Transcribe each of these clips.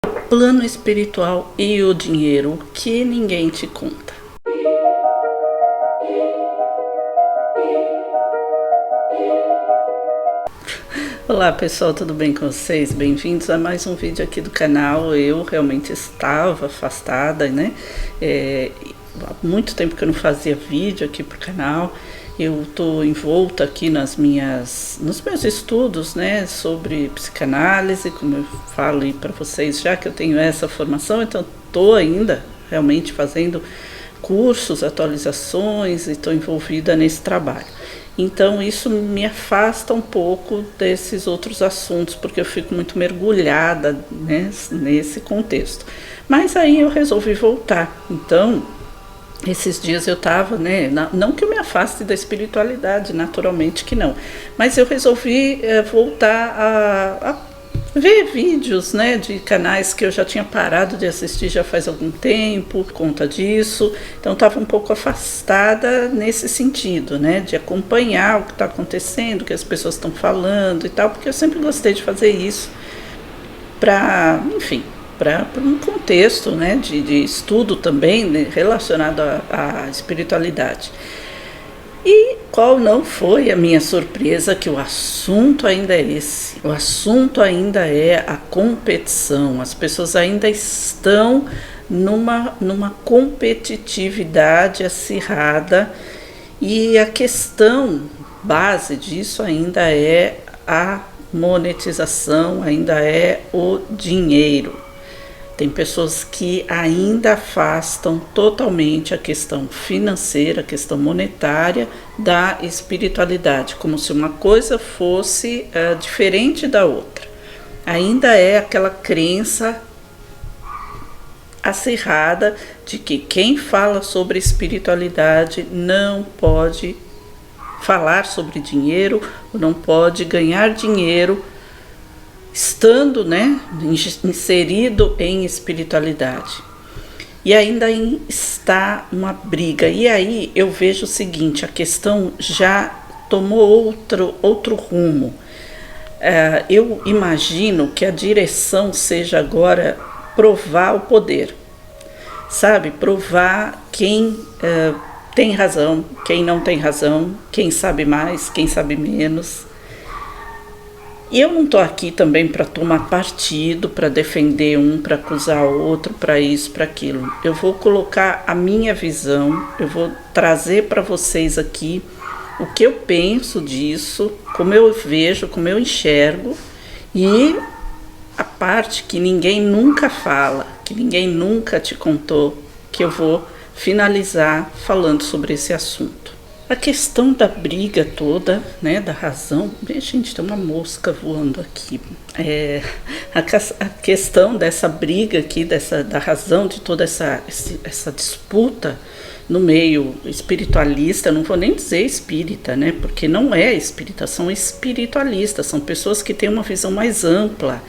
Plano espiritual e o dinheiro, o que ninguém te conta. Olá pessoal, tudo bem com vocês? Bem-vindos a mais um vídeo aqui do canal. Eu realmente estava afastada, né? Há muito tempo que eu não fazia vídeo aqui pro canal. Eu estou envolta aqui nos meus estudos, né, sobre psicanálise, como eu falo aí para vocês, já que eu tenho essa formação, então estou ainda realmente fazendo cursos, atualizações e estou envolvida nesse trabalho. Então isso me afasta um pouco desses outros assuntos, porque eu fico muito mergulhada, né, nesse contexto. Mas aí eu resolvi voltar. Então, esses dias eu estava, né, não que eu me afaste da espiritualidade, naturalmente que não, mas eu resolvi voltar a ver vídeos, né, de canais que eu já tinha parado de assistir já faz algum tempo, por conta disso. Então estava um pouco afastada nesse sentido, né, de acompanhar o que está acontecendo, o que as pessoas estão falando e tal, porque eu sempre gostei de fazer isso para, enfim, para um contexto, né, de estudo também, né, relacionado à espiritualidade. E qual não foi a minha surpresa que o assunto ainda é esse? O assunto ainda é a competição. As pessoas ainda estão numa competitividade acirrada, e a questão base disso ainda é a monetização, ainda é o dinheiro. Tem pessoas que ainda afastam totalmente a questão financeira, a questão monetária da espiritualidade, como se uma coisa fosse diferente da outra. Ainda é aquela crença acirrada de que quem fala sobre espiritualidade não pode falar sobre dinheiro, ou não pode ganhar dinheiro estando, né, inserido em espiritualidade. E ainda está uma briga. E aí eu vejo o seguinte: a questão já tomou outro rumo. Eu imagino que a direção seja agora provar o poder, sabe? Provar quem tem razão, quem não tem razão, quem sabe mais, quem sabe menos. E eu não estou aqui também para tomar partido, para defender um, para acusar o outro, para isso, para aquilo. Eu vou colocar a minha visão, eu vou trazer para vocês aqui o que eu penso disso, como eu vejo, como eu enxergo, e a parte que ninguém nunca fala, que ninguém nunca te contou, que eu vou finalizar falando sobre esse assunto. A questão da briga toda, né, da razão. Gente, tem uma mosca voando aqui. A questão dessa briga aqui, da razão de toda essa disputa no meio espiritualista, não vou nem dizer espírita, né, porque não é espírita, são espiritualistas, são pessoas que têm uma visão mais ampla,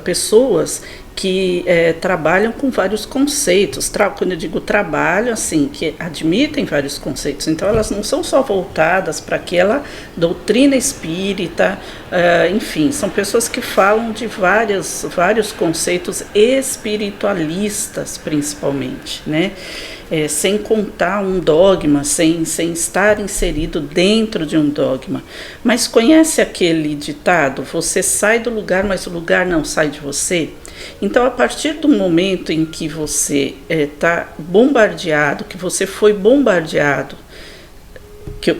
pessoas que trabalham com vários conceitos. Quando eu digo trabalho, assim, que admitem vários conceitos. Então elas não são só voltadas para aquela doutrina espírita, enfim, são pessoas que falam de vários conceitos espiritualistas, principalmente, né? Sem contar um dogma, sem estar inserido dentro de um dogma. Mas conhece aquele ditado: você sai do lugar, mas o lugar não sai de você? Então, a partir do momento em que você está bombardeado, que você foi bombardeado,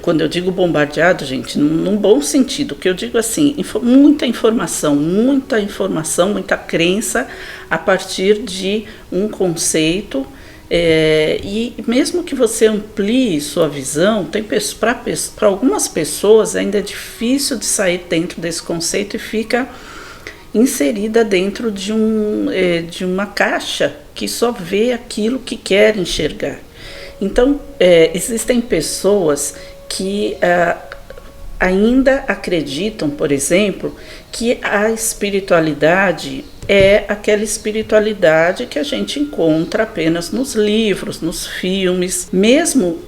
quando eu digo bombardeado, gente, num bom sentido, que eu digo assim, muita informação, muita crença a partir de um conceito. E mesmo que você amplie sua visão, para algumas pessoas ainda é difícil de sair dentro desse conceito e fica inserida dentro de uma caixa que só vê aquilo que quer enxergar. Então, existem pessoas que ainda acreditam, por exemplo, que a espiritualidade é aquela espiritualidade que a gente encontra apenas nos livros, nos filmes, mesmo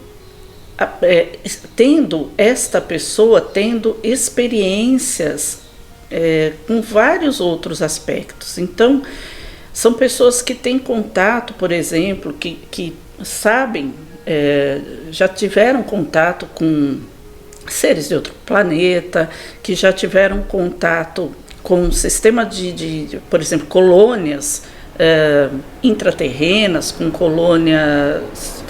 tendo esta pessoa tendo experiências com vários outros aspectos. Então, são pessoas que têm contato, por exemplo, que sabem, já tiveram contato com seres de outro planeta, que já tiveram contato com um sistema por exemplo, colônias intraterrenas, com colônias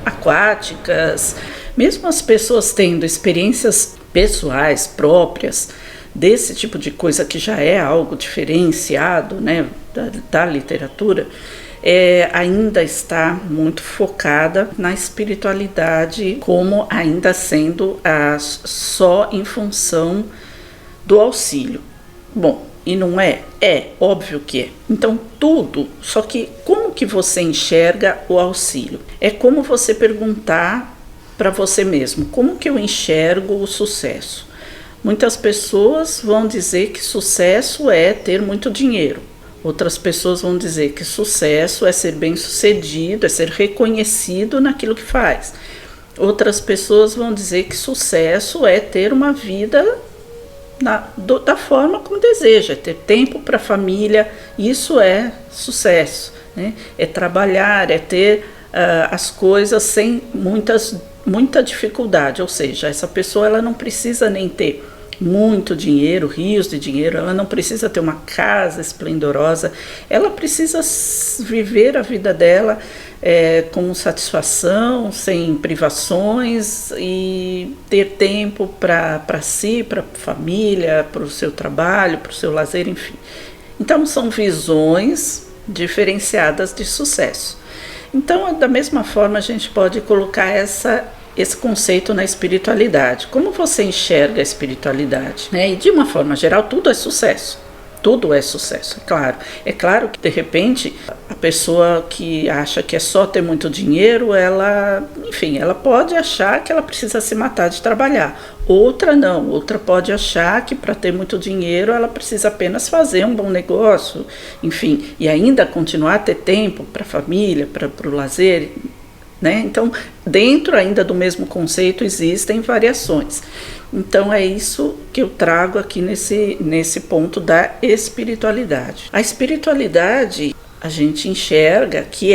aquáticas, mesmo as pessoas tendo experiências pessoais próprias desse tipo de coisa, que já é algo diferenciado, né, da literatura, ainda está muito focada na espiritualidade, como ainda sendo só em função do auxílio. Bom, e não é? É, óbvio que é. Então tudo, só que como que você enxerga o auxílio? É como você perguntar para você mesmo, como que eu enxergo o sucesso? Muitas pessoas vão dizer que sucesso é ter muito dinheiro. Outras pessoas vão dizer que sucesso é ser bem-sucedido, é ser reconhecido naquilo que faz. Outras pessoas vão dizer que sucesso é ter uma vida da forma como deseja, é ter tempo para a família. Isso é sucesso, né? É trabalhar, é ter as coisas sem muita dificuldade. Ou seja, essa pessoa ela não precisa nem ter muito dinheiro, rios de dinheiro, ela não precisa ter uma casa esplendorosa, ela precisa viver a vida dela com satisfação, sem privações, e ter tempo para si, para a família, para o seu trabalho, para o seu lazer, enfim. Então são visões diferenciadas de sucesso. Então, da mesma forma, a gente pode colocar esse conceito na espiritualidade. Como você enxerga a espiritualidade? E de uma forma geral, tudo é sucesso. Tudo é sucesso, é claro. É claro que, de repente, a pessoa que acha que é só ter muito dinheiro, ela pode achar que ela precisa se matar de trabalhar. Outra não, outra pode achar que para ter muito dinheiro ela precisa apenas fazer um bom negócio, enfim, e ainda continuar a ter tempo para a família, para o lazer, né? Então, dentro ainda do mesmo conceito existem variações. Então é isso que eu trago aqui nesse ponto da espiritualidade. A espiritualidade a gente enxerga que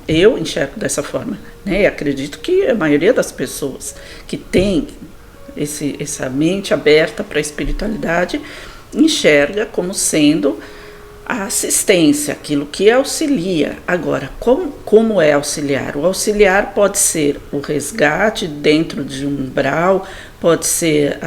eu enxergo dessa forma, né? E acredito que a maioria das pessoas que tem essa mente aberta para a espiritualidade enxerga como sendo a assistência, aquilo que auxilia. Agora, como é auxiliar? O auxiliar pode ser o resgate dentro de um umbral, pode ser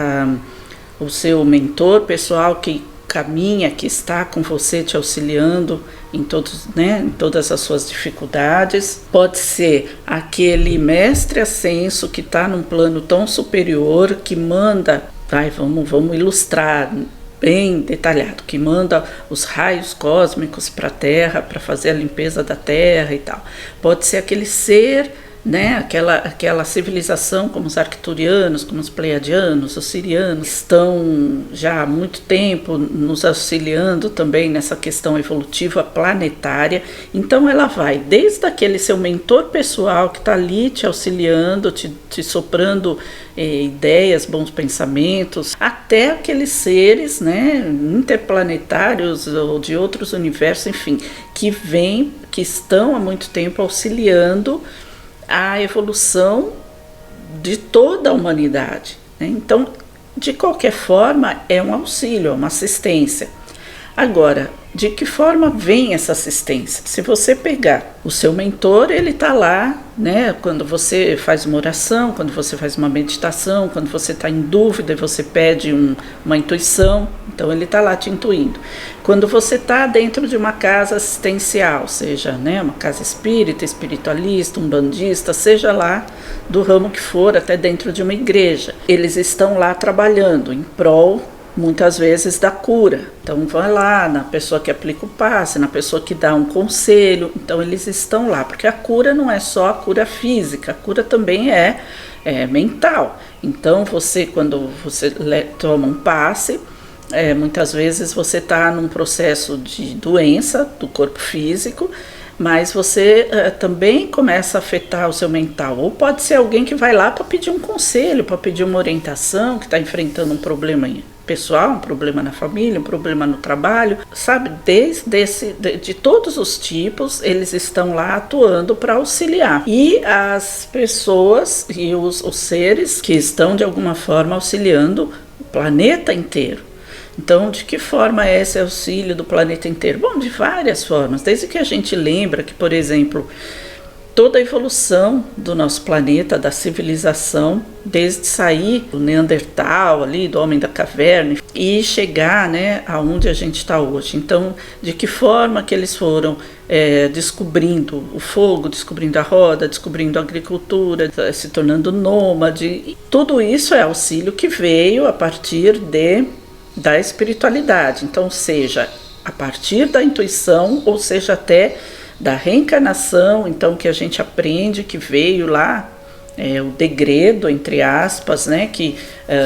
o seu mentor pessoal que caminha, que está com você te auxiliando em todas as suas dificuldades. Pode ser aquele mestre ascenso que está num plano tão superior, que manda, vamos ilustrar, bem detalhado, que manda os raios cósmicos para a Terra, para fazer a limpeza da Terra e tal. Pode ser aquele ser, né, aquela civilização, como os arcturianos, como os pleiadianos, os sirianos, estão já há muito tempo nos auxiliando também nessa questão evolutiva planetária. Então ela vai desde aquele seu mentor pessoal que está ali te auxiliando, te soprando ideias, bons pensamentos, até aqueles seres, né, interplanetários ou de outros universos, enfim, que estão há muito tempo auxiliando a evolução de toda a humanidade, né? Então, de qualquer forma, é um auxílio, é uma assistência. Agora, de que forma vem essa assistência? Se você pegar o seu mentor, ele está lá, né? Quando você faz uma oração, quando você faz uma meditação, quando você está em dúvida e você pede uma intuição, então ele está lá te intuindo. Quando você está dentro de uma casa assistencial, seja, né, uma casa espírita, espiritualista, umbandista, seja lá do ramo que for, até dentro de uma igreja, eles estão lá trabalhando em prol, muitas vezes, da cura. Então vai lá na pessoa que aplica o passe, na pessoa que dá um conselho. Então eles estão lá, porque a cura não é só a cura física, a cura também é mental. Então quando você toma um passe, muitas vezes você está num processo de doença do corpo físico, mas você também começa a afetar o seu mental. Ou pode ser alguém que vai lá para pedir um conselho, para pedir uma orientação, que está enfrentando um problema pessoal, um problema na família, um problema no trabalho, sabe? De todos os tipos, eles estão lá atuando para auxiliar. E as pessoas e os seres que estão de alguma forma auxiliando o planeta inteiro. Então, de que forma é esse auxílio do planeta inteiro? Bom, de várias formas. Desde que a gente lembra que, por exemplo, toda a evolução do nosso planeta, da civilização, desde sair do Neandertal, ali, do homem da caverna, e chegar, né, aonde a gente está hoje. Então, de que forma que eles foram descobrindo o fogo, descobrindo a roda, descobrindo a agricultura, se tornando nômade. E tudo isso é auxílio que veio a partir da espiritualidade. Então, seja a partir da intuição, ou seja até da reencarnação, então, que a gente aprende que veio lá o degredo, entre aspas, né, que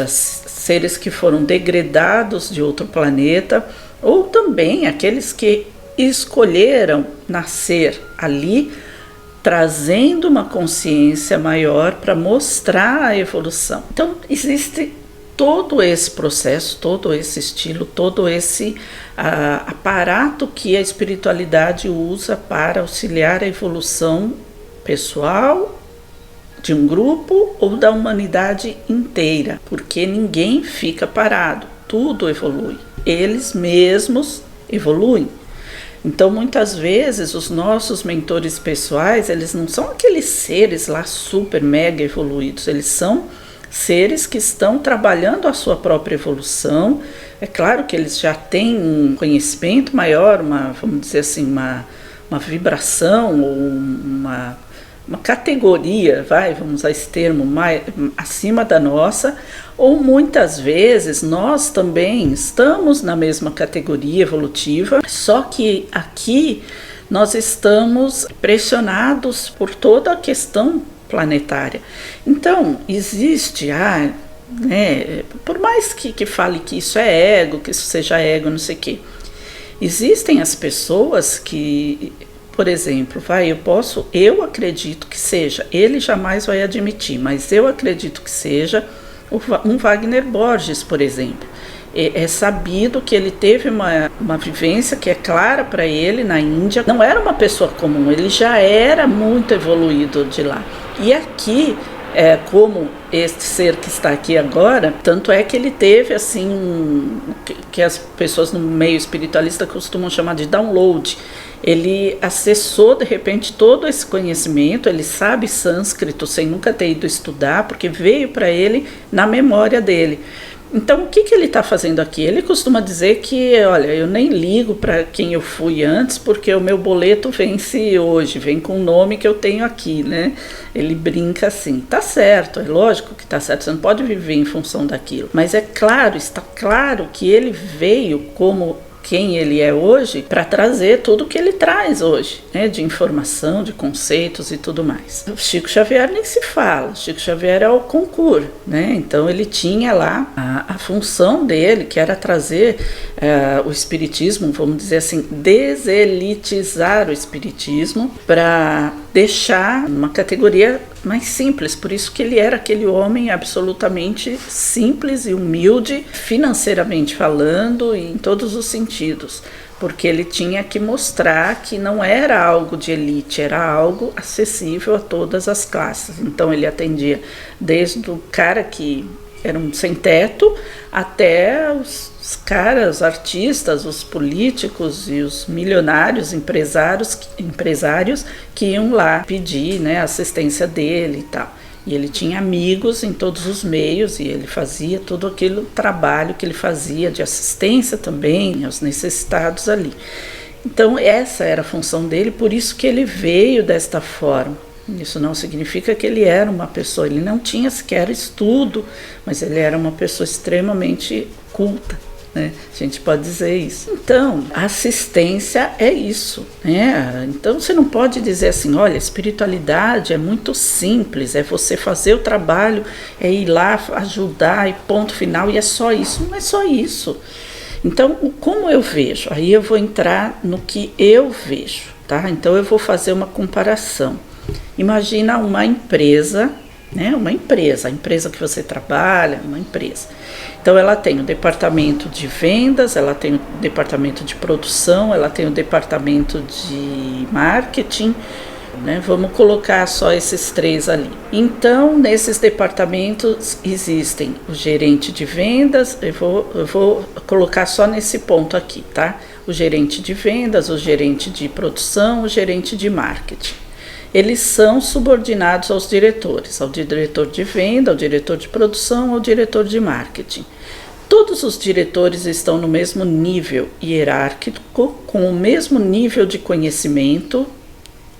seres que foram degredados de outro planeta, ou também aqueles que escolheram nascer ali, trazendo uma consciência maior para mostrar a evolução. Então, existe todo esse processo, todo esse estilo, todo esse aparato que a espiritualidade usa para auxiliar a evolução pessoal de um grupo ou da humanidade inteira, porque ninguém fica parado, tudo evolui, eles mesmos evoluem. Então, muitas vezes, os nossos mentores pessoais, eles não são aqueles seres lá super mega evoluídos, eles são seres que estão trabalhando a sua própria evolução. É claro que eles já têm um conhecimento maior, vamos dizer assim, uma vibração ou uma categoria, vamos usar esse termo, mais acima da nossa, ou muitas vezes nós também estamos na mesma categoria evolutiva, só que aqui nós estamos pressionados por toda a questão planetária. Então, existe, por mais que fale que isso é ego, que isso seja ego, não sei o quê, existem as pessoas que, por exemplo, eu acredito que seja, ele jamais vai admitir, mas eu acredito que seja um Wagner Borges, por exemplo. É sabido que ele teve uma vivência que é clara para ele na Índia. Não era uma pessoa comum, ele já era muito evoluído de lá. E aqui, como este ser que está aqui agora, tanto é que ele teve assim, que as pessoas no meio espiritualista costumam chamar de download. Ele acessou de repente todo esse conhecimento, ele sabe sânscrito sem nunca ter ido estudar, porque veio para ele na memória dele. Então, o que ele está fazendo aqui? Ele costuma dizer que, olha, eu nem ligo para quem eu fui antes, porque o meu boleto vence hoje, vem com o nome que eu tenho aqui, né? Ele brinca assim. Tá certo, é lógico que tá certo, você não pode viver em função daquilo. Mas é claro, está claro que ele veio como quem ele é hoje para trazer tudo que ele traz hoje, né, de informação, de conceitos e tudo mais. O Chico Xavier nem se fala, Chico Xavier é o concurso, né? Então ele tinha lá a função dele, que era trazer o espiritismo, vamos dizer assim, deselitizar o espiritismo para deixar uma categoria mais simples, por isso que ele era aquele homem absolutamente simples e humilde, financeiramente falando e em todos os sentidos, porque ele tinha que mostrar que não era algo de elite, era algo acessível a todas as classes. Então ele atendia desde o cara que era um sem-teto até os caras, artistas, os políticos e os milionários, empresários que iam lá pedir, né, assistência dele e tal. E ele tinha amigos em todos os meios e ele fazia todo aquele trabalho que ele fazia de assistência também aos necessitados ali. Então essa era a função dele, por isso que ele veio desta forma. Isso não significa que ele era uma pessoa, ele não tinha sequer estudo, mas ele era uma pessoa extremamente culta, né? A gente pode dizer isso. Então, a assistência é isso, né? Então você não pode dizer assim, olha, a espiritualidade é muito simples, é você fazer o trabalho, é ir lá ajudar e ponto final, e é só isso. Não é só isso. Então, como eu vejo? Aí eu vou entrar no que eu vejo. tá? Então eu vou fazer uma comparação. Imagina uma empresa, né? A empresa que você trabalha, uma empresa. Então ela tem o departamento de vendas, ela tem o departamento de produção, ela tem o departamento de marketing, né? Vamos colocar só esses 3 ali. Então, nesses departamentos existem o gerente de vendas, eu vou colocar só nesse ponto aqui, tá? O gerente de vendas, o gerente de produção, o gerente de marketing. Eles são subordinados aos diretores, ao diretor de venda, ao diretor de produção, ao diretor de marketing. Todos os diretores estão no mesmo nível hierárquico, com o mesmo nível de conhecimento,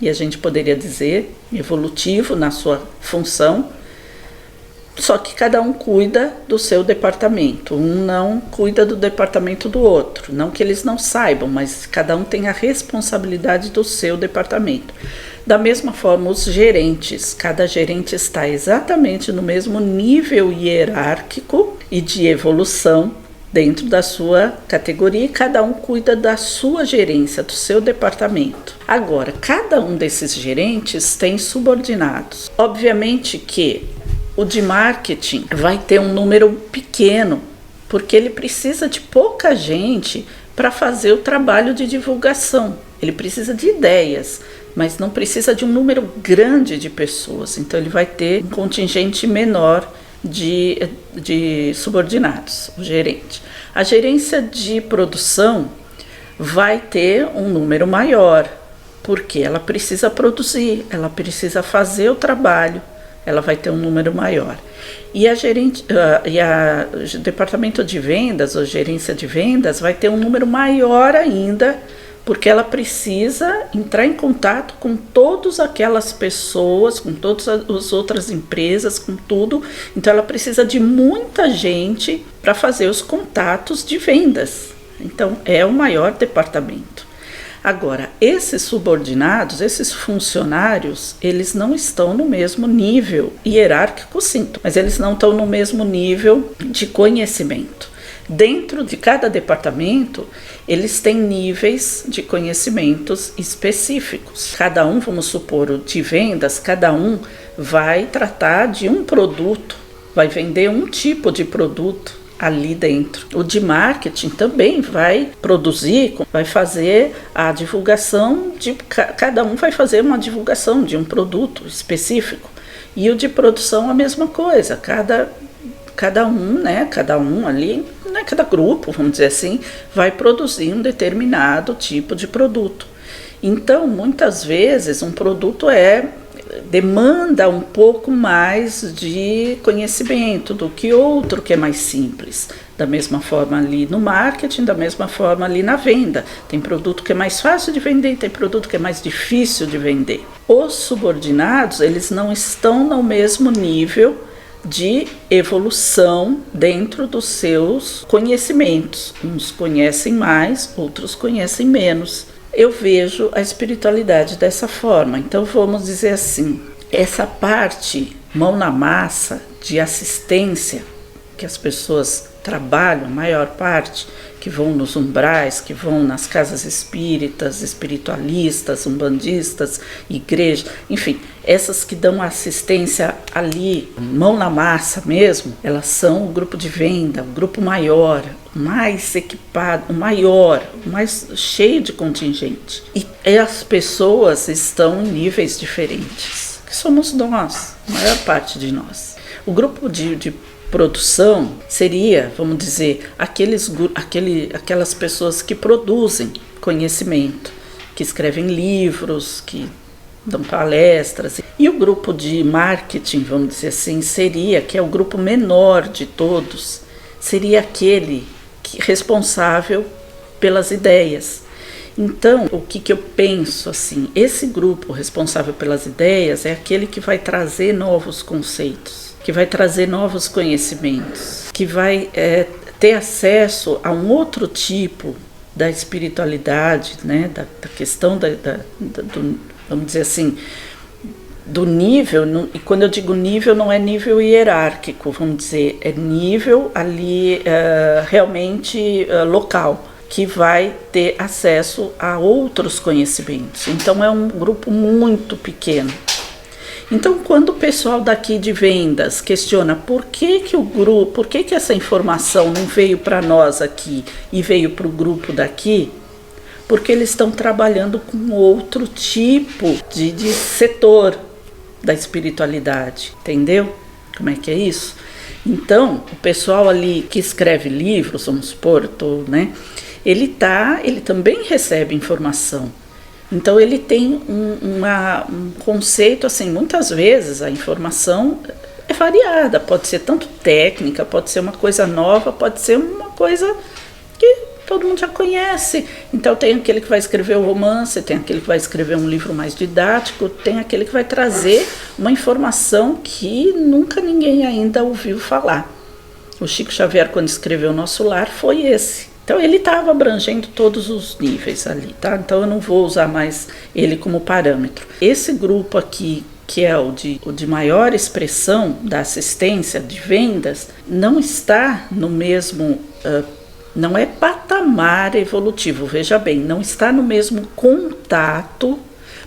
e a gente poderia dizer evolutivo na sua função, só que cada um cuida do seu departamento, um não cuida do departamento do outro, não que eles não saibam, mas cada um tem a responsabilidade do seu departamento. Da mesma forma, os gerentes, cada gerente está exatamente no mesmo nível hierárquico e de evolução dentro da sua categoria, e cada um cuida da sua gerência, do seu departamento. Agora, cada um desses gerentes tem subordinados. Obviamente que o de marketing vai ter um número pequeno, porque ele precisa de pouca gente para fazer o trabalho de divulgação. Ele precisa de ideias, mas não precisa de um número grande de pessoas. Então ele vai ter um contingente menor de subordinados, o gerente. A gerência de produção vai ter um número maior, porque ela precisa produzir, ela precisa fazer o trabalho, ela vai ter um número maior. E o departamento de vendas, ou gerência de vendas, vai ter um número maior ainda, porque ela precisa entrar em contato com todas aquelas pessoas, com todas as outras empresas, com tudo. Então ela precisa de muita gente para fazer os contatos de vendas. Então é o maior departamento. Agora, esses subordinados, esses funcionários, eles não estão no mesmo nível hierárquico, sim, mas eles não estão no mesmo nível de conhecimento. Dentro de cada departamento, eles têm níveis de conhecimentos específicos. Cada um, vamos supor, o de vendas, cada um vai tratar de um produto, vai vender um tipo de produto ali dentro. O de marketing também vai produzir, vai fazer a divulgação cada um vai fazer uma divulgação de um produto específico. E o de produção a mesma coisa, cada um ali, né, cada grupo, vamos dizer assim, vai produzir um determinado tipo de produto. Então, muitas vezes, um produto demanda um pouco mais de conhecimento do que outro que é mais simples. Da mesma forma ali no marketing, da mesma forma ali na venda. Tem produto que é mais fácil de vender, tem produto que é mais difícil de vender. Os subordinados, eles não estão no mesmo nível de evolução dentro dos seus conhecimentos. Uns conhecem mais, outros conhecem menos. Eu vejo a espiritualidade dessa forma. Então vamos dizer assim, essa parte mão na massa de assistência que as pessoas trabalham, a maior parte, que vão nos umbrais, que vão nas casas espíritas, espiritualistas, umbandistas, igreja, enfim, essas que dão assistência ali, mão na massa mesmo, elas são o grupo de venda, o grupo maior, o mais equipado, o maior, o mais cheio de contingente. E as pessoas estão em níveis diferentes, que somos nós, a maior parte de nós. O grupo de produção seria, vamos dizer, aquelas pessoas que produzem conhecimento, que escrevem livros, que dão palestras. E o grupo de marketing, vamos dizer assim, que é o grupo menor de todos, seria aquele responsável pelas ideias. Então, o que eu penso assim, esse grupo responsável pelas ideias é aquele que vai trazer novos conceitos, que vai trazer novos conhecimentos, que vai ter acesso a um outro tipo da espiritualidade, né, da questão do, vamos dizer assim, do nível, e quando eu digo nível, não é nível hierárquico, vamos dizer, é nível ali realmente local. que vai ter acesso a outros conhecimentos. Então é um grupo muito pequeno. Então, quando o pessoal daqui de vendas questiona por que o grupo, por que essa informação não veio para nós aqui e veio para o grupo daqui, porque eles estão trabalhando com outro tipo de setor da espiritualidade, entendeu? Como é que é isso? Então, o pessoal ali que escreve livros, vamos supor, ele também recebe informação. Então ele tem um conceito, assim, muitas vezes a informação é variada, pode ser tanto técnica, pode ser uma coisa nova, pode ser uma coisa que todo mundo já conhece. Então tem aquele que vai escrever um romance, tem aquele que vai escrever um livro mais didático, tem aquele que vai trazer uma informação que nunca ninguém ainda ouviu falar. O Chico Xavier, quando escreveu Nosso Lar, foi esse. Então ele estava abrangendo todos os níveis ali, tá? Então eu não vou usar mais ele como parâmetro. Esse grupo aqui, que é o de maior expressão da assistência de vendas, não está no mesmo, não é patamar evolutivo, veja bem, não está no mesmo contato.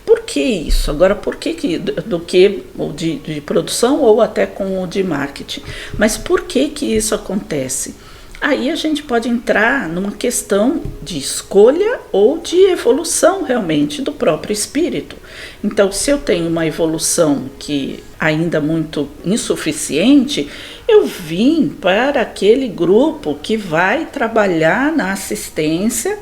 Por que isso? Agora, por que do que o de produção ou até com o de marketing? Mas por que isso acontece? Aí a gente pode entrar numa questão de escolha ou de evolução realmente do próprio espírito. Então, se eu tenho uma evolução que ainda muito insuficiente, eu vim para aquele grupo que vai trabalhar na assistência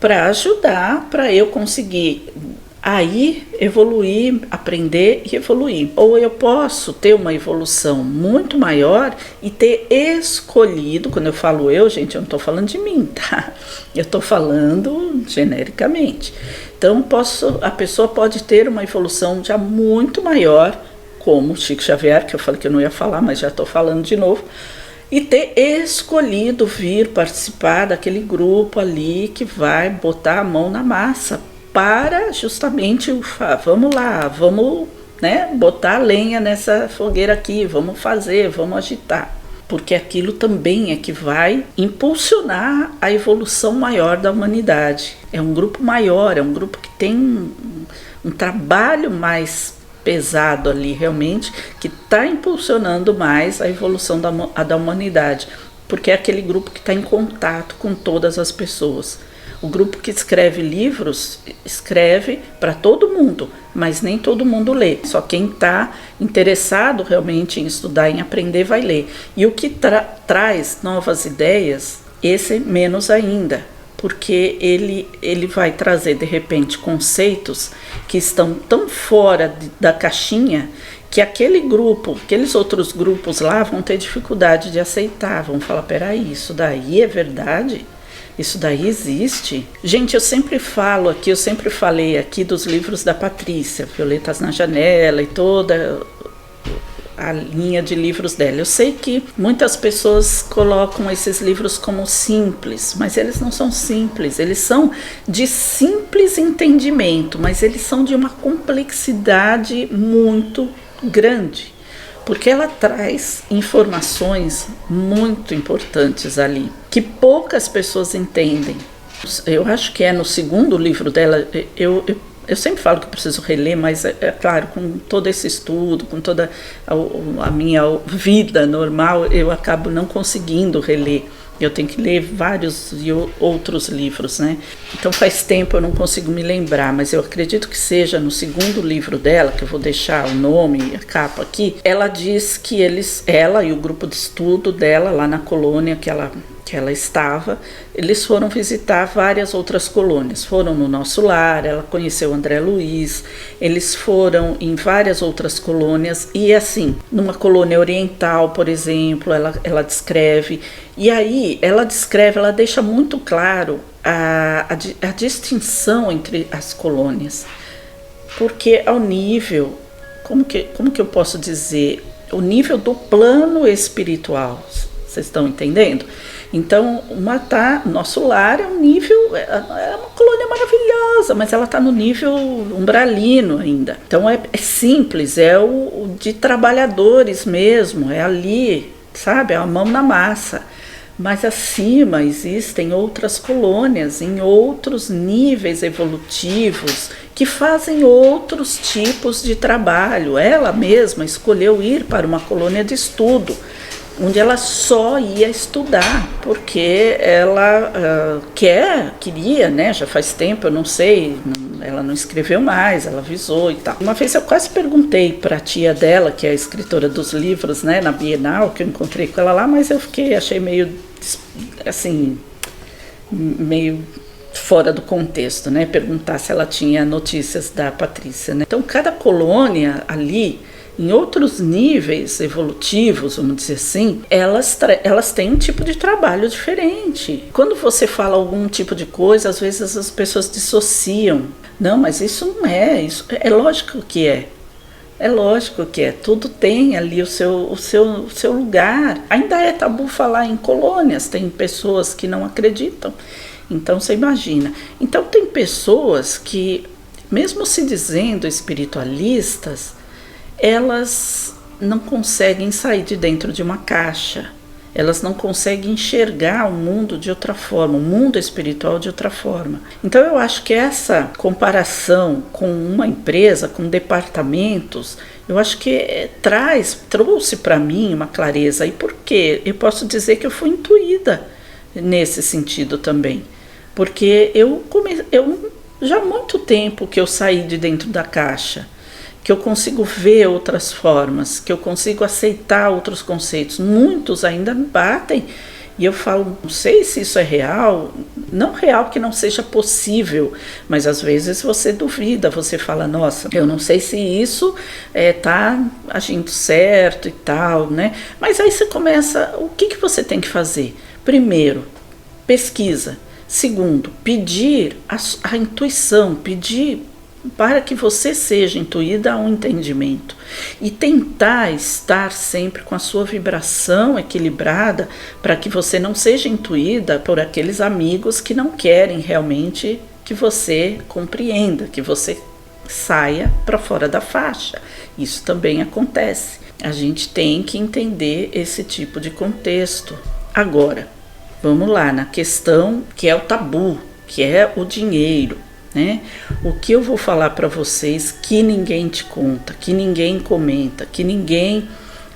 para ajudar, para eu conseguir aí evoluir, aprender e evoluir. Ou eu posso ter uma evolução muito maior e ter escolhido, quando eu falo eu, gente, eu não estou falando de mim, tá? Eu estou falando genericamente. Então a pessoa pode ter uma evolução já muito maior, como o Chico Xavier, que eu falei que eu não ia falar, mas já estou falando de novo, e ter escolhido vir participar daquele grupo ali que vai botar a mão na massa, para justamente, vamos lá, vamos, botar a lenha nessa fogueira aqui, vamos fazer, vamos agitar. Porque aquilo também é que vai impulsionar a evolução maior da humanidade. É um grupo maior, é um grupo que tem um trabalho mais pesado ali, realmente, que está impulsionando mais a evolução da humanidade. Porque é aquele grupo que está em contato com todas as pessoas. O grupo que escreve livros, escreve para todo mundo, mas nem todo mundo lê. Só quem está interessado realmente em estudar, em aprender, vai ler. E o que traz novas ideias, esse menos ainda, porque ele vai trazer, de repente, conceitos que estão tão fora da caixinha que aquele grupo, aqueles outros grupos lá vão ter dificuldade de aceitar, vão falar, peraí, isso daí é verdade? Isso daí existe? Gente, eu sempre falei aqui dos livros da Patrícia, Violetas na Janela e toda a linha de livros dela. Eu sei que muitas pessoas colocam esses livros como simples, mas eles não são simples, eles são de simples entendimento, mas eles são de uma complexidade muito grande. Porque ela traz informações muito importantes ali, que poucas pessoas entendem. Eu acho que é no segundo livro dela, eu sempre falo que eu preciso reler, mas é claro, com todo esse estudo, com toda a minha vida normal, eu acabo não conseguindo reler. Eu tenho que ler vários e outros livros, né? Então faz tempo eu não consigo me lembrar, mas eu acredito que seja no segundo livro dela, que eu vou deixar o nome e a capa aqui. Ela diz que ela e o grupo de estudo dela lá na colônia que ela estava, eles foram visitar várias outras colônias. Foram no Nosso Lar, ela conheceu André Luiz, eles foram em várias outras colônias e assim, numa colônia oriental, por exemplo, ela descreve, e aí ela deixa muito claro a distinção entre as colônias, porque ao nível, como que eu posso dizer, o nível do plano espiritual, vocês estão entendendo? Então, Nosso Lar é um nível, é uma colônia maravilhosa, mas ela está no nível umbralino ainda. Então é simples, é o de trabalhadores mesmo, é ali, sabe, é a mão na massa. mas acima existem outras colônias em outros níveis evolutivos que fazem outros tipos de trabalho. Ela mesma escolheu ir para uma colônia de estudo, onde ela só ia estudar, porque ela queria, né? Já faz tempo, eu não sei, ela não escreveu mais, ela avisou e tal. Uma vez eu quase perguntei para a tia dela, que é a escritora dos livros, né, na Bienal, que eu encontrei com ela lá, mas eu achei meio, assim, meio fora do contexto, né, perguntar se ela tinha notícias da Patrícia, né. Então, cada colônia ali, em outros níveis evolutivos, vamos dizer assim, elas têm um tipo de trabalho diferente. Quando você fala algum tipo de coisa, às vezes as pessoas dissociam. Não, mas isso não é, isso é lógico que é. É lógico que é, tudo tem ali o seu lugar. Ainda é tabu falar em colônias, tem pessoas que não acreditam. Então você imagina. Então tem pessoas que, mesmo se dizendo espiritualistas, elas não conseguem sair de dentro de uma caixa. Elas não conseguem enxergar o mundo de outra forma, o mundo espiritual de outra forma. Então eu acho que essa comparação com uma empresa, com departamentos, eu acho que trouxe para mim uma clareza. E por quê? Eu posso dizer que eu fui intuída nesse sentido também. Porque eu já há muito tempo que eu saí de dentro da caixa, que eu consigo ver outras formas, que eu consigo aceitar outros conceitos. Muitos ainda me batem e eu falo, não sei se isso é real, não real que não seja possível, mas às vezes você duvida, você fala, nossa, eu não sei se isso está agindo certo e tal, né? Mas aí você começa, o que você tem que fazer? Primeiro, pesquisa. Segundo, pedir a intuição, pedir para que você seja intuída a um entendimento e tentar estar sempre com a sua vibração equilibrada para que você não seja intuída por aqueles amigos que não querem realmente que você compreenda, que você saia para fora da faixa. Isso também acontece. A gente tem que entender esse tipo de contexto. Agora, vamos lá na questão que é o tabu, que é o dinheiro. Né? O que eu vou falar para vocês que ninguém te conta, que ninguém comenta, que ninguém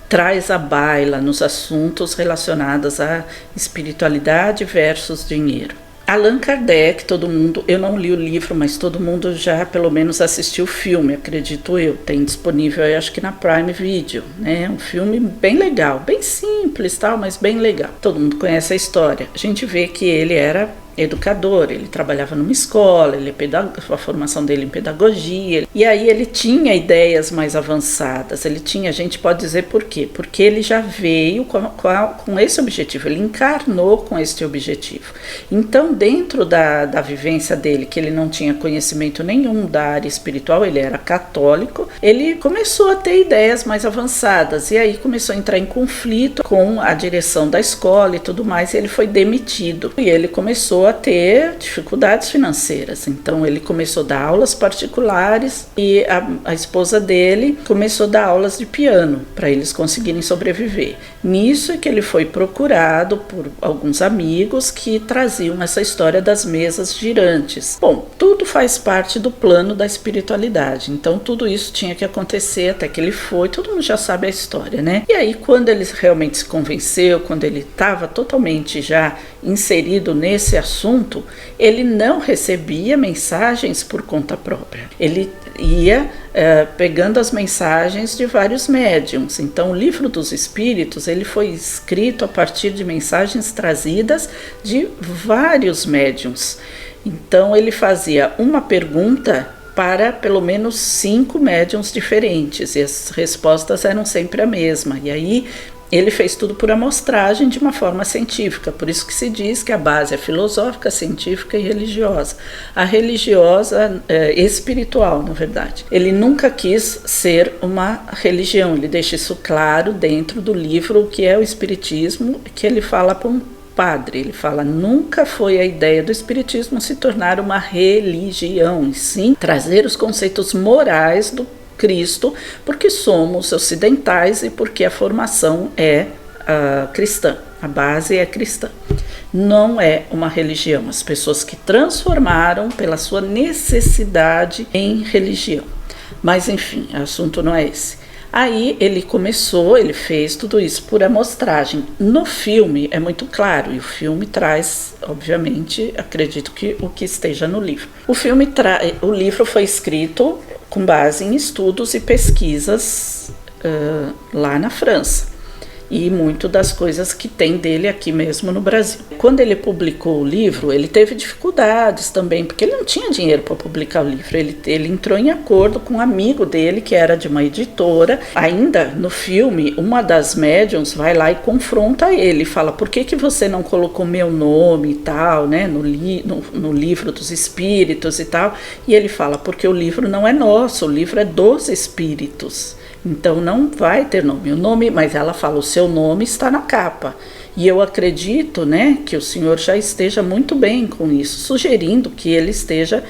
traz à baila nos assuntos relacionados à espiritualidade versus dinheiro. Allan Kardec, todo mundo, eu não li o livro, mas todo mundo já pelo menos assistiu o filme, acredito eu, tem disponível aí, acho que na Prime Video, né? Um filme bem legal, bem simples, tal, mas bem legal. Todo mundo conhece a história. A gente vê que ele era educador, ele trabalhava numa escola, a formação dele em pedagogia, e aí ele tinha ideias mais avançadas, a gente pode dizer por quê? Porque ele já veio com esse objetivo, ele encarnou com esse objetivo. Então, dentro da vivência dele, que ele não tinha conhecimento nenhum da área espiritual, ele era católico, ele começou a ter ideias mais avançadas, e aí começou a entrar em conflito com a direção da escola e tudo mais, e ele foi demitido, e ele começou a ter dificuldades financeiras. Então ele começou a dar aulas particulares e a esposa dele começou a dar aulas de piano para eles conseguirem sobreviver. Nisso é que ele foi procurado por alguns amigos que traziam essa história das mesas girantes. Bom, tudo faz parte do plano da espiritualidade. Então tudo isso tinha que acontecer até que ele foi. Todo mundo já sabe a história, né? E aí quando ele realmente se convenceu, quando ele estava totalmente já inserido nesse assunto, ele não recebia mensagens por conta própria. Ele ia pegando as mensagens de vários médiums. Então o Livro dos Espíritos ele foi escrito a partir de mensagens trazidas de vários médiums. Então ele fazia uma pergunta para pelo menos 5 médiums diferentes e as respostas eram sempre a mesma. E aí ele fez tudo por amostragem de uma forma científica, por isso que se diz que a base é filosófica, científica e religiosa. A religiosa espiritual, na verdade. Ele nunca quis ser uma religião, ele deixa isso claro dentro do livro, o que é o espiritismo, que ele fala para um padre, ele fala, nunca foi a ideia do espiritismo se tornar uma religião, e sim trazer os conceitos morais do Cristo, porque somos ocidentais e porque a formação é cristã. A base é cristã. Não é uma religião. As pessoas que transformaram pela sua necessidade em religião. Mas enfim, o assunto não é esse. Aí ele fez tudo isso por amostragem. No filme é muito claro, e o filme traz, obviamente, acredito que o que esteja no livro. O livro foi escrito com base em estudos e pesquisas lá na França. E muito das coisas que tem dele aqui mesmo no Brasil. Quando ele publicou o livro, ele teve dificuldades também, porque ele não tinha dinheiro para publicar o livro. Ele entrou em acordo com um amigo dele, que era de uma editora. Ainda no filme, uma das médiums vai lá e confronta ele, fala: por que você não colocou meu nome e tal, né, no livro dos espíritos e tal? E ele fala: porque o livro não é nosso, o livro é dos espíritos. Então não vai ter nome. O nome, mas ela fala: o seu nome está na capa. E eu acredito, né, que o senhor já esteja muito bem com isso, sugerindo que ele esteja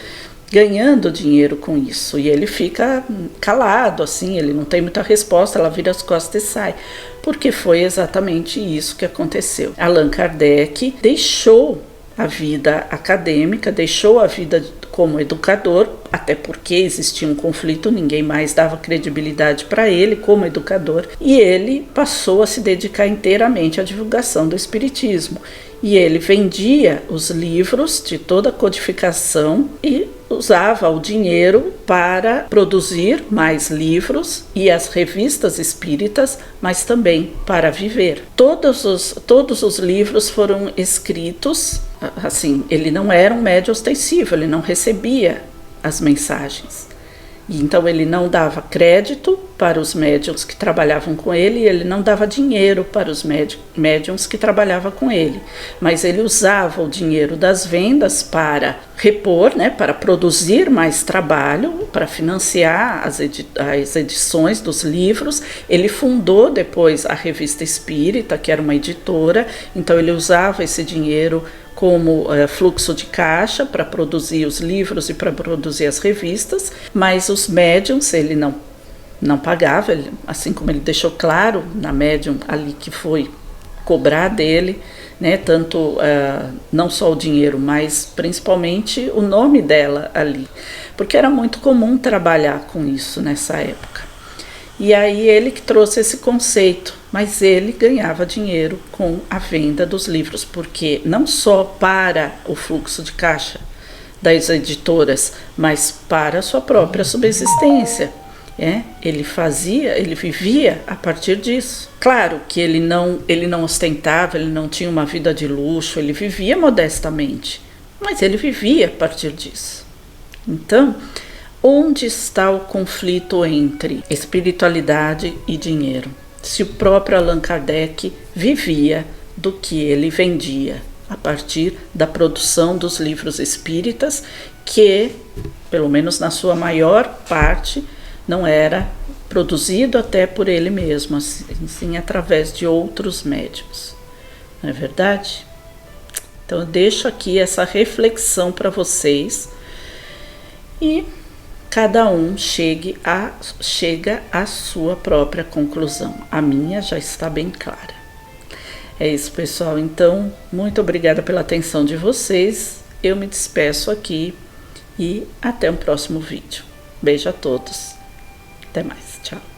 ganhando dinheiro com isso. E ele fica calado, assim, ele não tem muita resposta, ela vira as costas e sai. Porque foi exatamente isso que aconteceu. Allan Kardec deixou a vida acadêmica, deixou a vida como educador, até porque existia um conflito, ninguém mais dava credibilidade para ele como educador, e ele passou a se dedicar inteiramente à divulgação do espiritismo. E ele vendia os livros de toda a codificação e usava o dinheiro para produzir mais livros e as revistas espíritas, mas também para viver. Todos os livros foram escritos, assim, ele não era um médium ostensivo, ele não recebia as mensagens. E então ele não dava crédito para os médiuns que trabalhavam com ele, e ele não dava dinheiro para os médiuns que trabalhavam com ele. Mas ele usava o dinheiro das vendas para repor, né, para produzir mais trabalho, para financiar as edições dos livros. Ele fundou depois a Revista Espírita, que era uma editora, então ele usava esse dinheiro como fluxo de caixa para produzir os livros e para produzir as revistas, mas os médiums ele não pagava, assim como ele deixou claro na médium ali que foi cobrar dele, né, tanto não só o dinheiro, mas principalmente o nome dela ali, porque era muito comum trabalhar com isso nessa época. E aí ele que trouxe esse conceito, mas ele ganhava dinheiro com a venda dos livros, porque não só para o fluxo de caixa das editoras, mas para a sua própria subsistência. Ele vivia a partir disso. Claro que ele não ostentava, ele não tinha uma vida de luxo, ele vivia modestamente, mas ele vivia a partir disso. Então, onde está o conflito entre espiritualidade e dinheiro? Se o próprio Allan Kardec vivia do que ele vendia a partir da produção dos livros espíritas, que, pelo menos na sua maior parte, não era produzido até por ele mesmo, assim, através de outros médiuns. Não é verdade? Então eu deixo aqui essa reflexão para vocês e cada um chega à sua própria conclusão. A minha já está bem clara. É isso, pessoal. Então, muito obrigada pela atenção de vocês. Eu me despeço aqui e até o próximo vídeo. Beijo a todos. Até mais. Tchau.